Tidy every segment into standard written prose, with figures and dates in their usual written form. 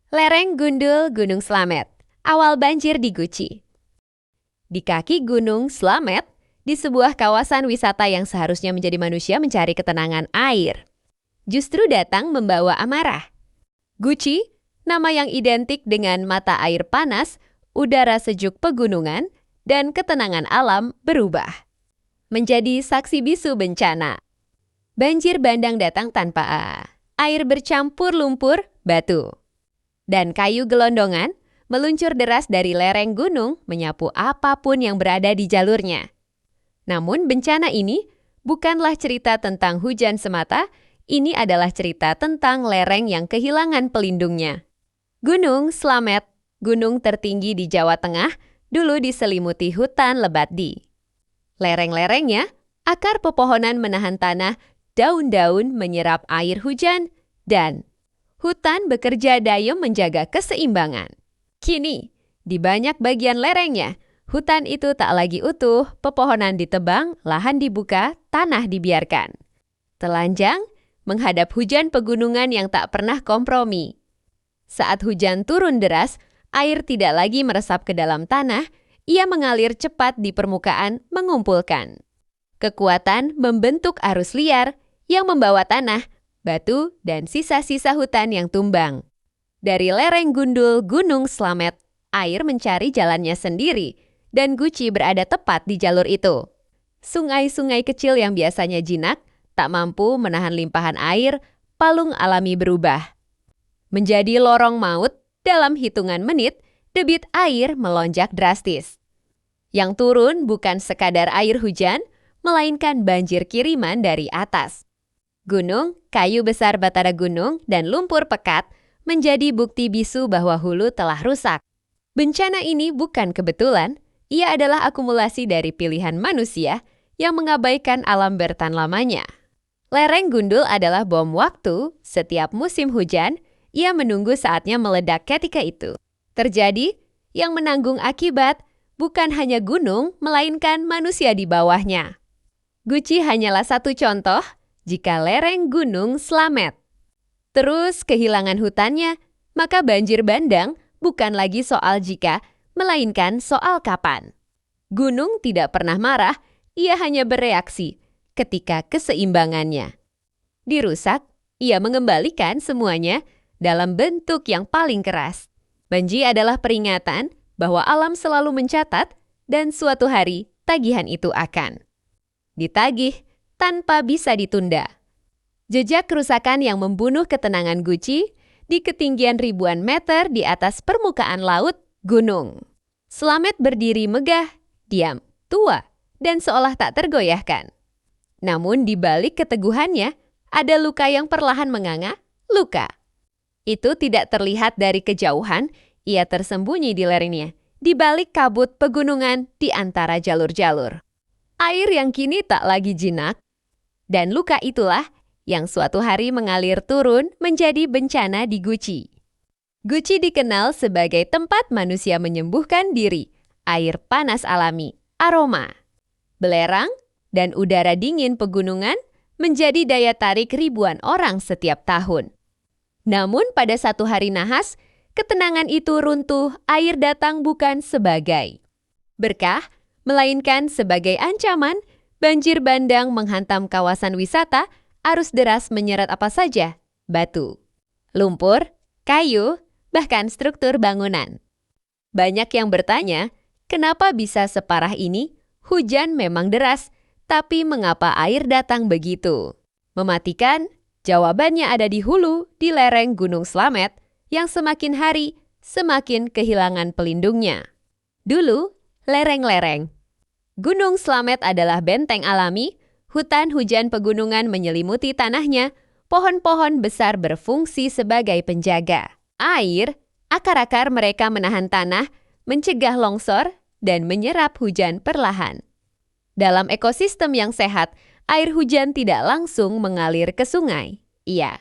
Lereng Gundul Gunung Slamet, awal banjir di Guci. Di kaki Gunung Slamet, di sebuah kawasan wisata yang seharusnya menjadi manusia mencari ketenangan air, justru datang membawa amarah. Guci, nama yang identik dengan mata air panas, udara sejuk pegunungan, dan ketenangan alam berubah menjadi saksi bisu bencana. Banjir bandang datang tanpa air bercampur lumpur, batu, dan kayu gelondongan meluncur deras dari lereng gunung menyapu apapun yang berada di jalurnya. Namun bencana ini bukanlah cerita tentang hujan semata, ini adalah cerita tentang lereng yang kehilangan pelindungnya. Gunung Slamet, gunung tertinggi di Jawa Tengah, dulu diselimuti hutan lebat di. Lereng-lerengnya, akar pepohonan menahan tanah, daun-daun menyerap air hujan, dan hutan bekerja dayung menjaga keseimbangan. Kini, di banyak bagian lerengnya, hutan itu tak lagi utuh, pepohonan ditebang, lahan dibuka, tanah dibiarkan. Telanjang, menghadap hujan pegunungan yang tak pernah kompromi. Saat hujan turun deras, air tidak lagi meresap ke dalam tanah, ia mengalir cepat di permukaan mengumpulkan. Kekuatan membentuk arus liar yang membawa tanah, batu, dan sisa-sisa hutan yang tumbang. Dari lereng gundul Gunung Slamet, air mencari jalannya sendiri, dan Guci berada tepat di jalur itu. Sungai-sungai kecil yang biasanya jinak, tak mampu menahan limpahan air, palung alami berubah. Menjadi lorong maut, dalam hitungan menit, debit air melonjak drastis. Yang turun bukan sekadar air hujan, melainkan banjir kiriman dari atas. Gunung, kayu besar batara gunung, dan lumpur pekat menjadi bukti bisu bahwa hulu telah rusak. Bencana ini bukan kebetulan, ia adalah akumulasi dari pilihan manusia yang mengabaikan alam bertahan lamanya. Lereng Gundul adalah bom waktu, setiap musim hujan, ia menunggu saatnya meledak ketika itu. Terjadi, yang menanggung akibat bukan hanya gunung, melainkan manusia di bawahnya. Guci hanyalah satu contoh, jika lereng Gunung Slamet terus kehilangan hutannya, maka banjir bandang bukan lagi soal jika, melainkan soal kapan. Gunung tidak pernah marah, ia hanya bereaksi ketika keseimbangannya dirusak, ia mengembalikan semuanya dalam bentuk yang paling keras. Banjir adalah peringatan bahwa alam selalu mencatat dan suatu hari tagihan itu akan ditagih tanpa bisa ditunda. Jejak kerusakan yang membunuh ketenangan Guci di ketinggian ribuan meter di atas permukaan laut gunung. Slamet berdiri megah, diam, tua, dan seolah tak tergoyahkan. Namun di balik keteguhannya, ada luka yang perlahan menganga, luka. Itu tidak terlihat dari kejauhan, ia tersembunyi di lerengnya, di balik kabut pegunungan di antara jalur-jalur. Air yang kini tak lagi jinak, dan luka itulah yang suatu hari mengalir turun menjadi bencana di Guci. Guci dikenal sebagai tempat manusia menyembuhkan diri, air panas alami, aroma, belerang, dan udara dingin pegunungan menjadi daya tarik ribuan orang setiap tahun. Namun pada satu hari nahas, ketenangan itu runtuh, air datang bukan sebagai berkah, melainkan sebagai ancaman. Banjir bandang menghantam kawasan wisata, arus deras menyeret apa saja, batu, lumpur, kayu, bahkan struktur bangunan. Banyak yang bertanya, kenapa bisa separah ini? Hujan memang deras, tapi mengapa air datang begitu? Mematikan? Jawabannya ada di hulu, di lereng Gunung Slamet, yang semakin hari semakin kehilangan pelindungnya. Dulu, lereng-lereng. Gunung Slamet adalah benteng alami, hutan hujan pegunungan menyelimuti tanahnya, pohon-pohon besar berfungsi sebagai penjaga. Air, akar-akar mereka menahan tanah, mencegah longsor, dan menyerap hujan perlahan. Dalam ekosistem yang sehat, air hujan tidak langsung mengalir ke sungai. Ia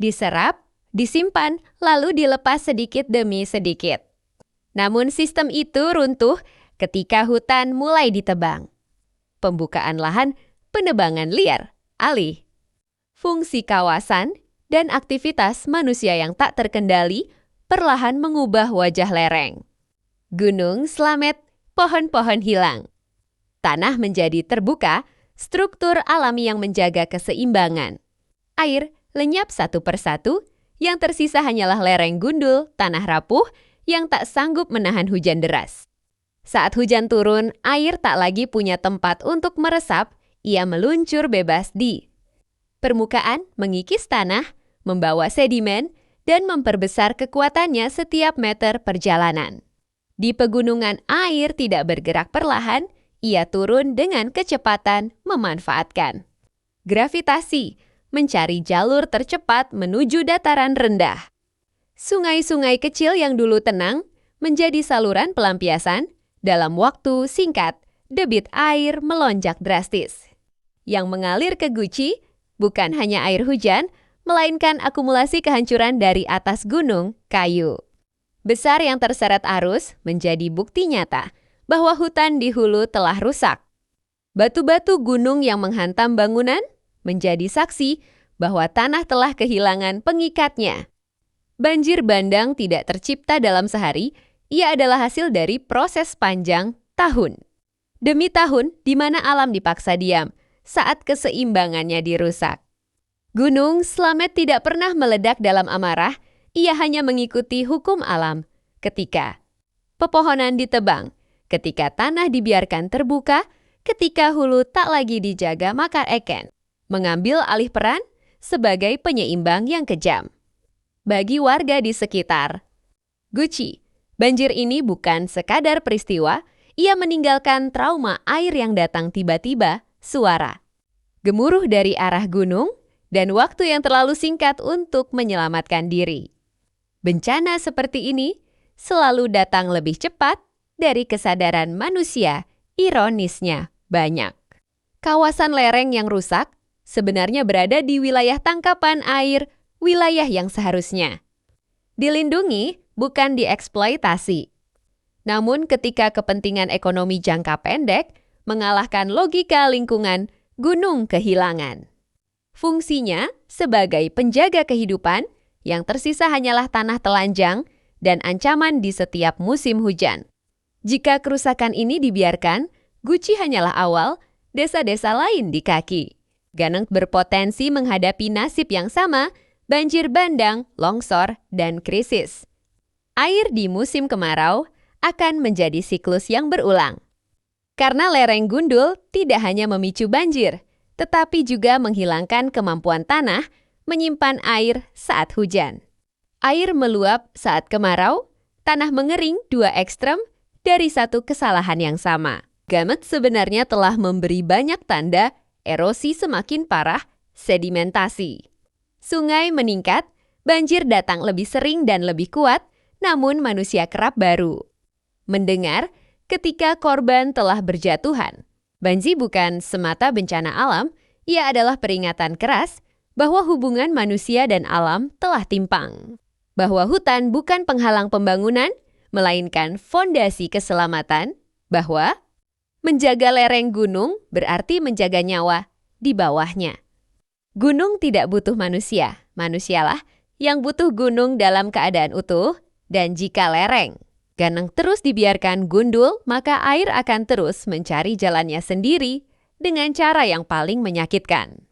diserap, disimpan, lalu dilepas sedikit demi sedikit. Namun sistem itu runtuh ketika hutan mulai ditebang. Pembukaan lahan, penebangan liar, alih fungsi kawasan, dan aktivitas manusia yang tak terkendali, perlahan mengubah wajah lereng. Gunung Slamet, pohon-pohon hilang. Tanah menjadi terbuka, struktur alami yang menjaga keseimbangan. Air lenyap satu persatu, yang tersisa hanyalah lereng gundul, tanah rapuh, yang tak sanggup menahan hujan deras. Saat hujan turun, air tak lagi punya tempat untuk meresap, ia meluncur bebas di permukaan, mengikis tanah, membawa sedimen, dan memperbesar kekuatannya setiap meter perjalanan. Di pegunungan air tidak bergerak perlahan, ia turun dengan kecepatan memanfaatkan gravitasi, mencari jalur tercepat menuju dataran rendah. Sungai-sungai kecil yang dulu tenang menjadi saluran pelampiasan. Dalam waktu singkat, debit air melonjak drastis. Yang mengalir ke Guci bukan hanya air hujan, melainkan akumulasi kehancuran dari atas gunung kayu besar yang terseret arus menjadi bukti nyata bahwa hutan di hulu telah rusak. Batu-batu gunung yang menghantam bangunan menjadi saksi bahwa tanah telah kehilangan pengikatnya. Banjir bandang tidak tercipta dalam sehari, ia adalah hasil dari proses panjang tahun demi tahun di mana alam dipaksa diam saat keseimbangannya dirusak. Gunung Slamet tidak pernah meledak dalam amarah, ia hanya mengikuti hukum alam. Ketika pepohonan ditebang, ketika tanah dibiarkan terbuka, ketika hulu tak lagi dijaga, maka Eken mengambil alih peran sebagai penyeimbang yang kejam. Bagi warga di sekitar Guci, banjir ini bukan sekadar peristiwa, ia meninggalkan trauma air yang datang tiba-tiba, suara gemuruh dari arah gunung, dan waktu yang terlalu singkat untuk menyelamatkan diri. Bencana seperti ini selalu datang lebih cepat dari kesadaran manusia, ironisnya banyak. Kawasan lereng yang rusak sebenarnya berada di wilayah tangkapan air, wilayah yang seharusnya dilindungi, bukan dieksploitasi. Namun ketika kepentingan ekonomi jangka pendek mengalahkan logika lingkungan, gunung kehilangan fungsinya sebagai penjaga kehidupan, yang tersisa hanyalah tanah telanjang dan ancaman di setiap musim hujan. Jika kerusakan ini dibiarkan, Guci hanyalah awal, desa-desa lain di kaki. Ganeng berpotensi menghadapi nasib yang sama, banjir bandang, longsor, dan krisis. Air di musim kemarau akan menjadi siklus yang berulang. Karena lereng gundul tidak hanya memicu banjir, tetapi juga menghilangkan kemampuan tanah menyimpan air saat hujan. Air meluap saat kemarau, tanah mengering, dua ekstrem dari satu kesalahan yang sama. Gamet sebenarnya telah memberi banyak tanda erosi semakin parah, sedimentasi. Sungai meningkat, banjir datang lebih sering dan lebih kuat, namun manusia kerap baru mendengar ketika korban telah berjatuhan. Banjir bukan semata bencana alam, ia adalah peringatan keras bahwa hubungan manusia dan alam telah timpang. Bahwa hutan bukan penghalang pembangunan, melainkan fondasi keselamatan, bahwa menjaga lereng gunung berarti menjaga nyawa di bawahnya. Gunung tidak butuh manusia, manusialah yang butuh gunung dalam keadaan utuh, dan jika lereng Ganeng terus dibiarkan gundul, maka air akan terus mencari jalannya sendiri dengan cara yang paling menyakitkan.